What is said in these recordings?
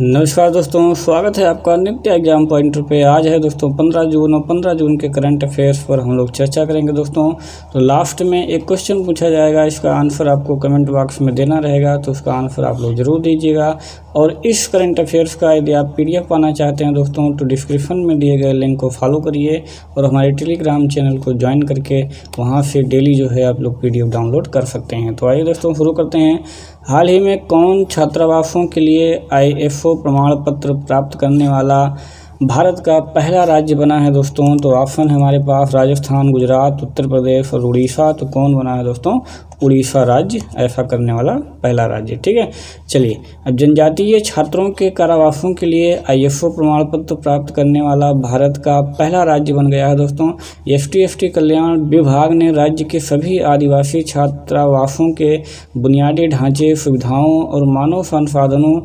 नमस्कार दोस्तों, स्वागत है आपका नित्य एग्जाम पॉइंटर पे। आज है दोस्तों 15 जून और 15 जून के करंट अफेयर्स पर हम लोग चर्चा करेंगे दोस्तों। तो लास्ट में एक क्वेश्चन पूछा जाएगा, इसका आंसर आपको कमेंट बॉक्स में देना रहेगा, तो उसका आंसर आप लोग ज़रूर दीजिएगा। और इस करंट अफेयर्स का यदि आप PDF पाना चाहते हैं दोस्तों, तो डिस्क्रिप्शन में दिए गए लिंक को फॉलो करिए और हमारे टेलीग्राम चैनल को ज्वाइन करके वहाँ से डेली जो है आप लोग PDF डाउनलोड कर सकते हैं। तो आइए दोस्तों शुरू करते हैं। हाल ही में कौन छात्रावासों के लिए ISO प्रमाण पत्र प्राप्त करने वाला भारत का पहला राज्य बना है दोस्तों? तो ऑप्शन है हमारे पास राजस्थान, गुजरात, उत्तर प्रदेश और उड़ीसा। तो कौन बना है दोस्तों? उड़ीसा राज्य ऐसा करने वाला पहला राज्य। ठीक है, चलिए अब जनजातीय छात्रों के कारावासों के लिए ISO प्रमाण पत्र प्राप्त करने वाला भारत का पहला राज्य बन गया है दोस्तों। ST कल्याण विभाग ने राज्य के सभी आदिवासी छात्रावासों के बुनियादी ढांचे, सुविधाओं और मानव संसाधनों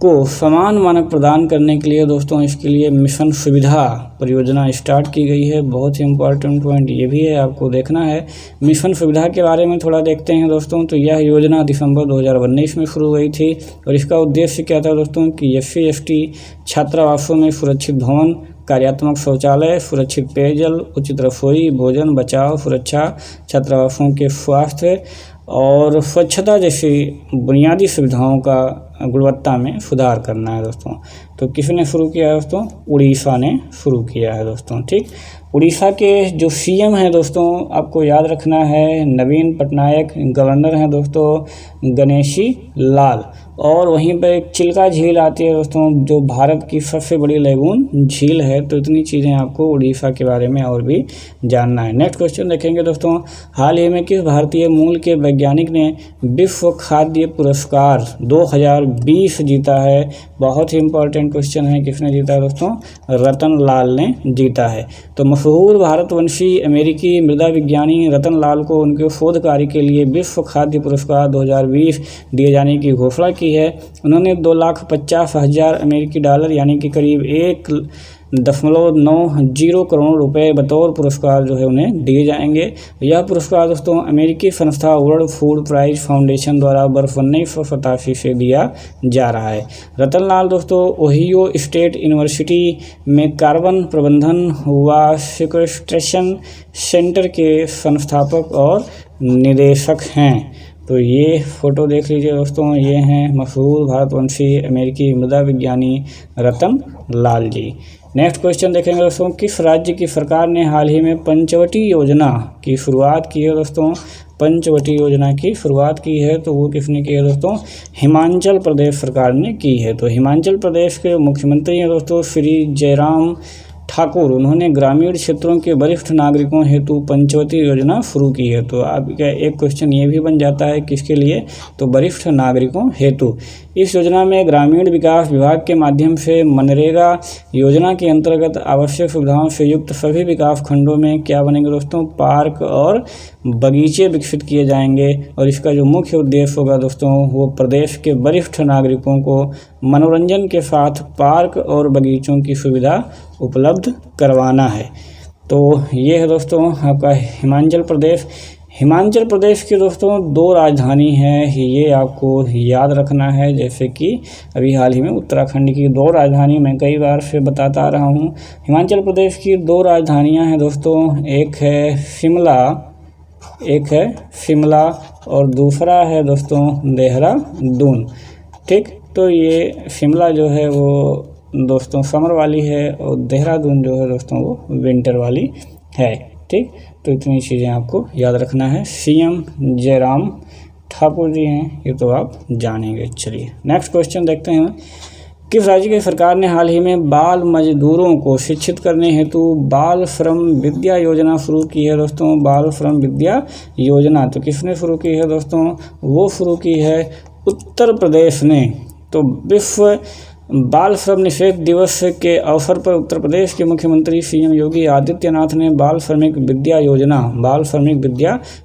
को समान मानक प्रदान करने के लिए दोस्तों इसके लिए मिशन सुविधा परियोजना स्टार्ट की गई है। बहुत ही इम्पोर्टेंट पॉइंट ये भी है, आपको देखना है। मिशन सुविधा के बारे में थोड़ा देखते हैं दोस्तों। तो यह योजना दिसंबर 2019 में शुरू हुई थी और इसका उद्देश्य क्या था दोस्तों कि SC/ST छात्रावासों में सुरक्षित भवन, कार्यात्मक शौचालय, सुरक्षित पेयजल, उचित रसोई, भोजन, बचाव, सुरक्षा, छात्रावासों के स्वास्थ्य और स्वच्छता जैसी बुनियादी सुविधाओं का गुणवत्ता में सुधार करना है दोस्तों। तो किसने शुरू किया है दोस्तों? उड़ीसा ने शुरू किया है दोस्तों। ठीक, उड़ीसा के जो CM हैं दोस्तों, आपको याद रखना है नवीन पटनायक। गवर्नर हैं दोस्तों गणेशी लाल। और वहीं पर एक चिल्का झील आती है दोस्तों, जो भारत की सबसे बड़ी लैगून झील है। तो इतनी चीज़ें आपको उड़ीसा के बारे में और भी जानना है। नेक्स्ट क्वेश्चन देखेंगे दोस्तों। हाल ही में किस भारतीय मूल के वैज्ञानिक ने विश्व खाद्य पुरस्कार 2020 जीता है? बहुत ही इंपॉर्टेंट क्वेश्चन है। किसने जीता है दोस्तों? रतन लाल ने जीता है। तो मशहूर भारतवंशी अमेरिकी मृदा विज्ञानी रतन लाल को उनके शोध कार्य के लिए विश्व खाद्य पुरस्कार 2020 दिए जाने की घोषणा की है। उन्होंने 2,50,000 अमेरिकी डॉलर यानी कि करीब 1.90 करोड़ रुपए बतौर पुरस्कार जो है उन्हें दिए जाएंगे। यह पुरस्कार दोस्तों अमेरिकी संस्था वर्ल्ड फूड प्राइज फाउंडेशन द्वारा वर्ष 1987 से दिया जा रहा है। रतन लाल दोस्तों ओहियो स्टेट यूनिवर्सिटी में कार्बन प्रबंधन व सिक्वेस्ट्रेशन सेंटर के संस्थापक और निदेशक हैं। तो ये फोटो देख लीजिए दोस्तों, ये हैं मशहूर भारतवंशी अमेरिकी मृदा विज्ञानी रतन लाल जी। नेक्स्ट क्वेश्चन देखेंगे दोस्तों। किस राज्य की सरकार ने हाल ही में पंचवटी योजना की शुरुआत की है दोस्तों? पंचवटी योजना की शुरुआत की है, तो वो किसने की है दोस्तों? हिमाचल प्रदेश सरकार ने की है। तो हिमाचल प्रदेश के मुख्यमंत्री हैं दोस्तों श्री जयराम ठाकुर। उन्होंने ग्रामीण क्षेत्रों के वरिष्ठ नागरिकों हेतु पंचवटी योजना शुरू की है। तो आपका एक क्वेश्चन ये भी बन जाता है, किसके लिए? तो वरिष्ठ नागरिकों हेतु। इस योजना में ग्रामीण विकास विभाग के माध्यम से मनरेगा योजना के अंतर्गत आवश्यक सुविधाओं से युक्त सभी विकास खंडों में क्या बनेंगे दोस्तों? पार्क और बगीचे विकसित किए जाएंगे। और इसका जो मुख्य उद्देश्य होगा दोस्तों, वो प्रदेश के वरिष्ठ नागरिकों को मनोरंजन के साथ पार्क और बगीचों की सुविधा उपलब्ध करवाना है। तो ये है दोस्तों आपका हिमाचल प्रदेश। हिमाचल प्रदेश की दोस्तों 2 राजधानी हैं, ये आपको याद रखना है। जैसे कि अभी हाल ही में उत्तराखंड की 2 राजधानी मैं कई बार से बताता रहा हूँ। हिमाचल प्रदेश की 2 राजधानियाँ हैं दोस्तों, एक है शिमला और दूसरा है दोस्तों देहरादून। ठीक, तो ये शिमला जो है वो दोस्तों समर वाली है और देहरादून जो है दोस्तों वो विंटर वाली है। ठीक, तो इतनी चीज़ें आपको याद रखना है। CM जयराम ठाकुर जी हैं, ये तो आप जानेंगे। चलिए नेक्स्ट क्वेश्चन देखते हैं। किस राज्य की सरकार ने हाल ही में बाल मजदूरों को शिक्षित करने हेतु बाल श्रम विद्या योजना शुरू की है दोस्तों? बाल श्रम विद्या योजना तो किसने शुरू की है दोस्तों? वो शुरू की है उत्तर प्रदेश ने। तो विश्व बाल श्रम निषेध दिवस के अवसर पर उत्तर प्रदेश के मुख्यमंत्री सीएम योगी आदित्यनाथ ने बाल श्रमिक विद्या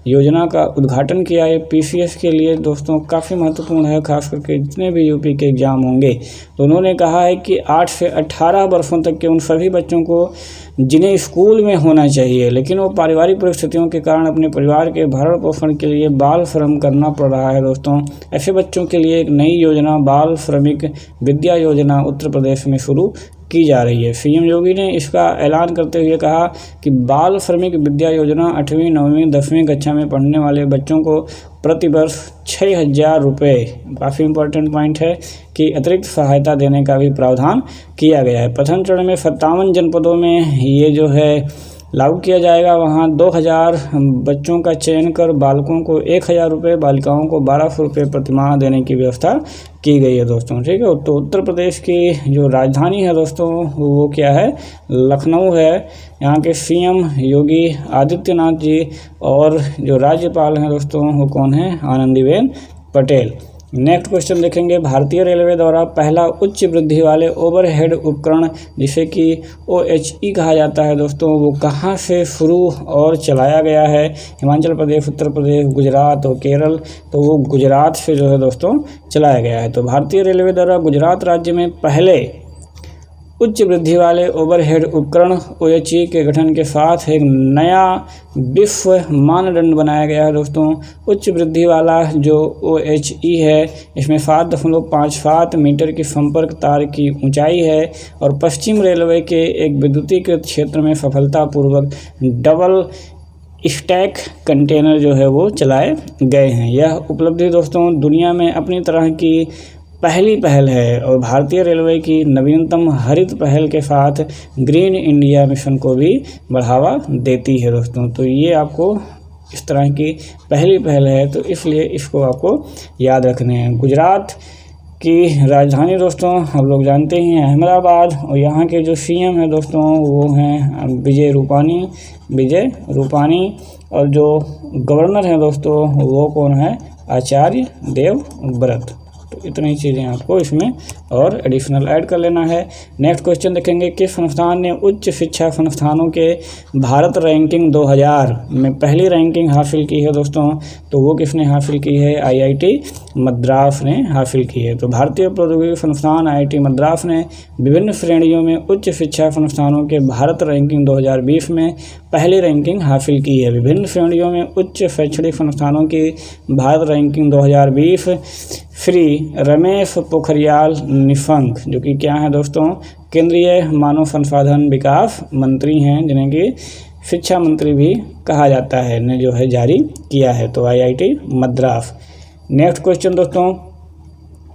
योजना का उद्घाटन किया है। पीसीएस के लिए दोस्तों काफ़ी महत्वपूर्ण है, खास करके जितने भी यूपी के एग्ज़ाम होंगे। तो उन्होंने कहा है कि 8 से 18 वर्षों तक के उन सभी बच्चों को जिन्हें स्कूल में होना चाहिए, लेकिन वो पारिवारिक परिस्थितियों के कारण अपने परिवार के भरण पोषण के लिए बाल श्रम करना पड़ रहा है। दोस्तों, ऐसे बच्चों के लिए एक नई योजना बाल श्रमिक विद्या योजना उत्तर प्रदेश में शुरू की जा रही है। सीएम योगी ने इसका ऐलान करते हुए कहा कि बाल श्रमिक विद्या योजना 8वीं 9वीं 10वीं कक्षा में पढ़ने वाले बच्चों को प्रतिवर्ष 6,000 रुपये, काफ़ी इंपॉर्टेंट पॉइंट है, कि अतिरिक्त सहायता देने का भी प्रावधान किया गया है। प्रथम चरण में 57 जनपदों में ये जो है लागू किया जाएगा। वहाँ 2,000 बच्चों का चयन कर बालकों को 1,000 रुपये, बालिकाओं को 1,200 रुपये प्रतिमाह देने की व्यवस्था की गई है दोस्तों। ठीक है, तो उत्तर प्रदेश की जो राजधानी है दोस्तों वो क्या है, लखनऊ है। यहाँ के सीएम योगी आदित्यनाथ जी और जो राज्यपाल हैं दोस्तों वो कौन है, आनंदीबेन पटेल। नेक्स्ट क्वेश्चन देखेंगे, भारतीय रेलवे द्वारा पहला उच्च वृद्धि वाले ओवरहेड उपकरण जिसे कि OHE कहा जाता है दोस्तों, वो कहाँ से शुरू और चलाया गया है? हिमाचल प्रदेश, उत्तर प्रदेश, गुजरात और केरल। तो वो गुजरात से जो है दोस्तों चलाया गया है। तो भारतीय रेलवे द्वारा गुजरात राज्य में पहले उच्च वृद्धि वाले ओवरहेड उपकरण OHE के गठन के साथ एक नया विश्व मानदंड बनाया गया है दोस्तों। उच्च वृद्धि वाला जो OHE है इसमें 7.57 मीटर की संपर्क तार की ऊंचाई है और पश्चिम रेलवे के एक विद्युतीकृत क्षेत्र में सफलतापूर्वक डबल स्टैक कंटेनर जो है वो चलाए गए हैं। यह उपलब्धि दोस्तों दुनिया में अपनी तरह की पहली पहल है और भारतीय रेलवे की नवीनतम हरित पहल के साथ ग्रीन इंडिया मिशन को भी बढ़ावा देती है दोस्तों। तो ये आपको इस तरह की पहली पहल है, तो इसलिए इसको आपको याद रखने हैं। गुजरात की राजधानी दोस्तों हम लोग जानते हैं अहमदाबाद, और यहाँ के जो सीएम है दोस्तों वो हैं विजय रूपानी, और जो गवर्नर हैं दोस्तों वो कौन है, आचार्य देवव्रत। तो इतनी चीज़ें आपको इसमें और एडिशनल ऐड कर लेना है। नेक्स्ट क्वेश्चन देखेंगे, किस संस्थान ने उच्च शिक्षा संस्थानों के भारत रैंकिंग 2000 में पहली रैंकिंग हासिल की है दोस्तों? तो वो किसने हासिल की है, IIT मद्रास ने हासिल की है। तो भारतीय प्रौद्योगिकी संस्थान IIT मद्रास ने विभिन्न श्रेणियों में उच्च शिक्षा संस्थानों के भारत रैंकिंग 2020 में पहली रैंकिंग हासिल की है। विभिन्न श्रेणियों में उच्च शैक्षणिक संस्थानों की भारत रैंकिंग 2020 श्री रमेश पोखरियाल निशंक, जो कि क्या है दोस्तों, केंद्रीय मानव संसाधन विकास मंत्री हैं, जिन्हें कि शिक्षा मंत्री भी कहा जाता है, ने जो है जारी किया है। तो IIT मद्रास। नेक्स्ट क्वेश्चन दोस्तों,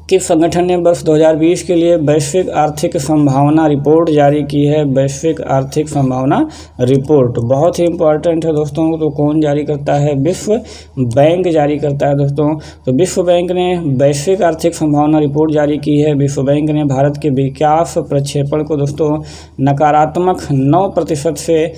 किस संगठन ने वर्ष 2020 के लिए वैश्विक आर्थिक संभावना रिपोर्ट जारी की है? वैश्विक आर्थिक संभावना रिपोर्ट बहुत ही इंपॉर्टेंट है दोस्तों। तो कौन जारी करता है? विश्व बैंक जारी करता है दोस्तों। तो विश्व बैंक ने वैश्विक आर्थिक संभावना रिपोर्ट जारी की है। विश्व बैंक ने भारत के विकास प्रक्षेपण को दोस्तों नकारात्मक 9% से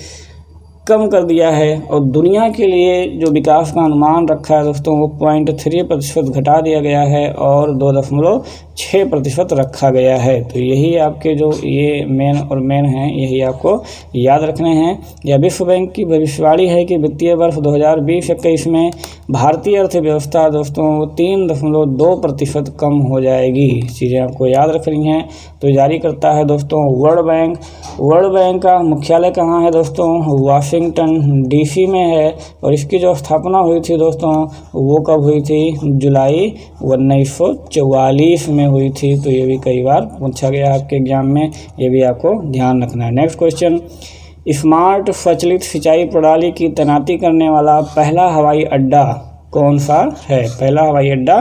कम कर दिया है और दुनिया के लिए जो विकास का अनुमान रखा है दोस्तों वो 0.3% घटा दिया गया है और 2.6% रखा गया है। तो यही आपके जो ये मेन हैं, यही आपको याद रखने हैं। यह विश्व बैंक की भविष्यवाणी है कि वित्तीय वर्ष 2020-21 में भारतीय अर्थव्यवस्था दोस्तों 3.2% कम हो जाएगी। चीज़ें आपको याद रखनी हैं। तो जारी करता है दोस्तों वर्ल्ड बैंक। वर्ल्ड बैंक का मुख्यालय कहाँ है दोस्तों? वाशिंगटन DC में है और इसकी जो स्थापना हुई थी दोस्तों वो कब हुई थी? जुलाई 1944 में हुई थी। तो ये भी कई बार पूछा गया आपके एग्जाम में, ये भी आपको ध्यान रखना है। नेक्स्ट क्वेश्चन, स्मार्ट स्वचालित सिंचाई प्रणाली की तैनाती करने वाला पहला हवाई अड्डा कौन सा है? पहला हवाई अड्डा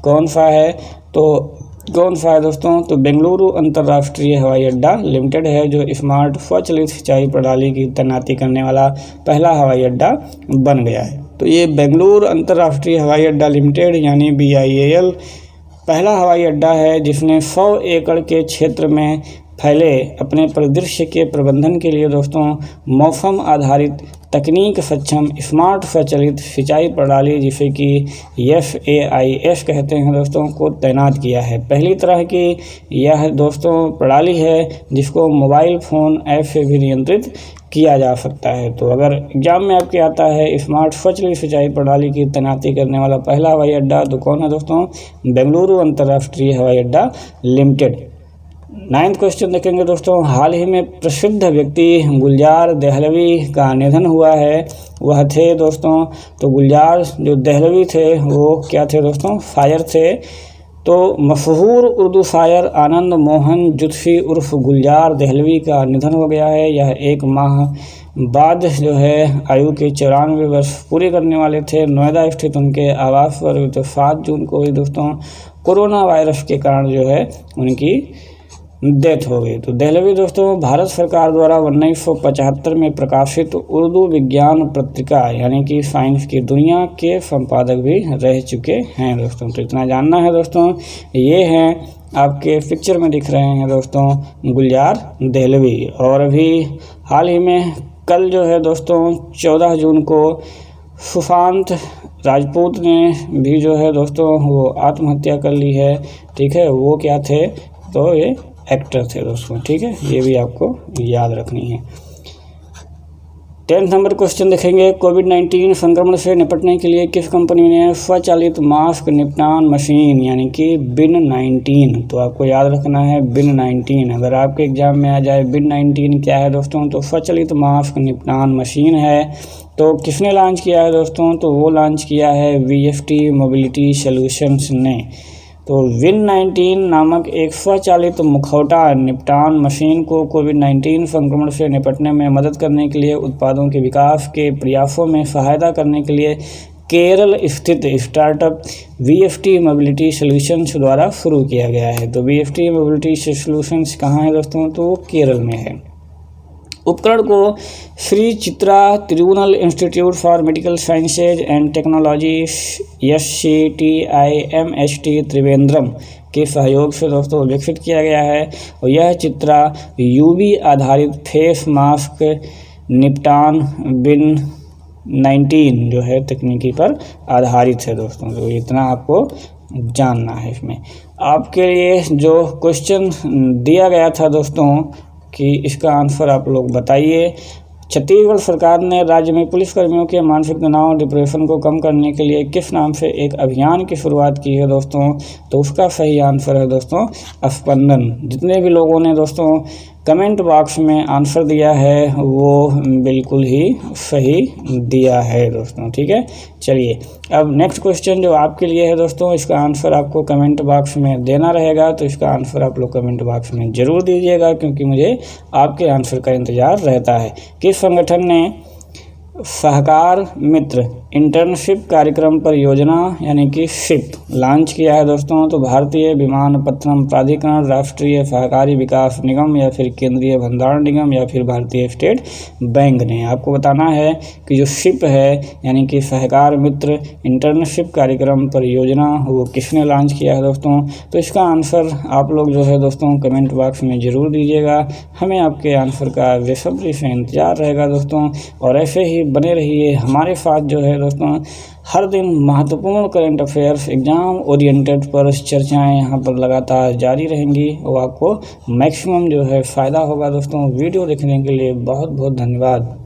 कौन सा है? तो कौन सा है दोस्तों? तो बेंगलुरु अंतर्राष्ट्रीय हवाई अड्डा लिमिटेड है जो स्मार्ट स्वचालित सिंचाई प्रणाली की तैनाती करने वाला पहला हवाई अड्डा बन गया है। तो ये बेंगलुरु अंतर्राष्ट्रीय हवाई अड्डा लिमिटेड यानी BIAL पहला हवाई अड्डा है जिसने 100 एकड़ के क्षेत्र में फैले अपने परिदृश्य के प्रबंधन के लिए दोस्तों मौसम आधारित तकनीक सक्षम स्मार्ट स्वचालित सिंचाई प्रणाली जिसे कि FAIS कहते हैं दोस्तों को तैनात किया है। पहली तरह की यह दोस्तों प्रणाली है जिसको मोबाइल फ़ोन ऐप से भी नियंत्रित किया जा सकता है। तो अगर एग्जाम में आपके आता है स्मार्ट स्वचालित सिंचाई प्रणाली की तैनाती करने वाला पहला हवाई अड्डा तो कौन है दोस्तों? बेंगलुरु अंतर्राष्ट्रीय हवाई अड्डा लिमिटेड। 9th क्वेश्चन देखेंगे दोस्तों, हाल ही में प्रसिद्ध व्यक्ति गुलजार दहलवी का निधन हुआ है, वह थे दोस्तों, तो गुलजार जो दहलवी थे वो क्या थे दोस्तों? शायर थे। तो मशहूर उर्दू शायर आनंद मोहन जुत्फी उर्फ गुलजार दहलवी का निधन हो गया है। यह 1 माह बाद जो है आयु के 94 वर्ष पूरे करने वाले थे। नोएडा स्थित उनके आवास पर 7 जून को ही दोस्तों कोरोना वायरस के कारण जो है उनकी डेथ हो गई। तो दहलवी दोस्तों भारत सरकार द्वारा 1975 में प्रकाशित उर्दू विज्ञान पत्रिका यानी कि साइंस की दुनिया के संपादक भी रह चुके हैं दोस्तों। तो इतना जानना है दोस्तों। ये हैं आपके पिक्चर में दिख रहे हैं दोस्तों गुलजार दहलवी। और अभी हाल ही में कल जो है दोस्तों 14 जून को सुशांत राजपूत ने भी जो है दोस्तों वो आत्महत्या कर ली है। ठीक है, वो क्या थे? तो ये एक्टर थे दोस्तों। ठीक है, ये भी आपको याद रखनी है। 10th नंबर क्वेश्चन देखेंगे, कोविड-19 संक्रमण से निपटने के लिए किस कंपनी ने स्वचालित मास्क निपटान मशीन यानी कि बिन-19, तो आपको याद रखना है बिन-19। अगर आपके एग्जाम में आ जाए बिन-19 क्या है दोस्तों? तो स्वचालित मास्क निपटान मशीन है। तो किसने लॉन्च किया है दोस्तों? तो वो लॉन्च किया है VFT मोबिलिटी सॉल्यूशंस ने। तो बिन-19 नामक एक स्वचालित मुखौटा निपटान मशीन को कोविड-19 संक्रमण से निपटने में मदद करने के लिए उत्पादों के विकास के प्रयासों में सहायता करने के लिए केरल स्थित स्टार्टअप VFT मोबिलिटी सॉल्यूशंस द्वारा शुरू किया गया है। तो VFT मोबिलिटी सॉल्यूशंस कहाँ है दोस्तों? तो वो केरल में है। उपकरण को Shri Chitra Tirunal institute for medical sciences and technology SCTIMST Trivandrum के सहयोग से दोस्तों विकसित किया गया है। और यह चित्रा UV आधारित फेस मास्क निपटान बिन-19 जो है तकनीकी पर आधारित है दोस्तों। तो इतना आपको जानना है। इसमें आपके लिए जो क्वेश्चन दिया गया था दोस्तों कि इसका आंसर आप लोग बताइए। छत्तीसगढ़ सरकार ने राज्य में पुलिसकर्मियों के मानसिक तनाव और डिप्रेशन को कम करने के लिए किस नाम से एक अभियान की शुरुआत की है दोस्तों? तो उसका सही आंसर है दोस्तों स्पंदन। जितने भी लोगों ने दोस्तों कमेंट बॉक्स में आंसर दिया है वो बिल्कुल ही सही दिया है दोस्तों। ठीक है, चलिए अब नेक्स्ट क्वेश्चन जो आपके लिए है दोस्तों, इसका आंसर आपको कमेंट बॉक्स में देना रहेगा। तो इसका आंसर आप लोग कमेंट बॉक्स में ज़रूर दीजिएगा क्योंकि मुझे आपके आंसर का इंतज़ार रहता है। किस संगठन ने सहकार मित्र इंटर्नशिप कार्यक्रम परियोजना यानी कि SIP लॉन्च किया है दोस्तों? तो भारतीय विमानपत्तनम प्राधिकरण, राष्ट्रीय सहकारी विकास निगम या फिर केंद्रीय भंडारण निगम या फिर भारतीय स्टेट बैंक ने। आपको बताना है कि जो SIP है यानी कि सहकार मित्र इंटर्नशिप कार्यक्रम परियोजना वो किसने लॉन्च किया है दोस्तों? तो इसका आंसर आप लोग जो है दोस्तों कमेंट बॉक्स में ज़रूर दीजिएगा। हमें आपके आंसर का बेसब्री से इंतजार रहेगा दोस्तों। और ऐसे ही बने रहिए हमारे साथ जो है दोस्तों। हर दिन महत्वपूर्ण करंट अफेयर्स एग्जाम ओरिएंटेड पर चर्चाएं यहाँ पर लगातार जारी रहेंगी और आपको मैक्सिमम जो है फ़ायदा होगा दोस्तों। वीडियो देखने के लिए बहुत बहुत धन्यवाद।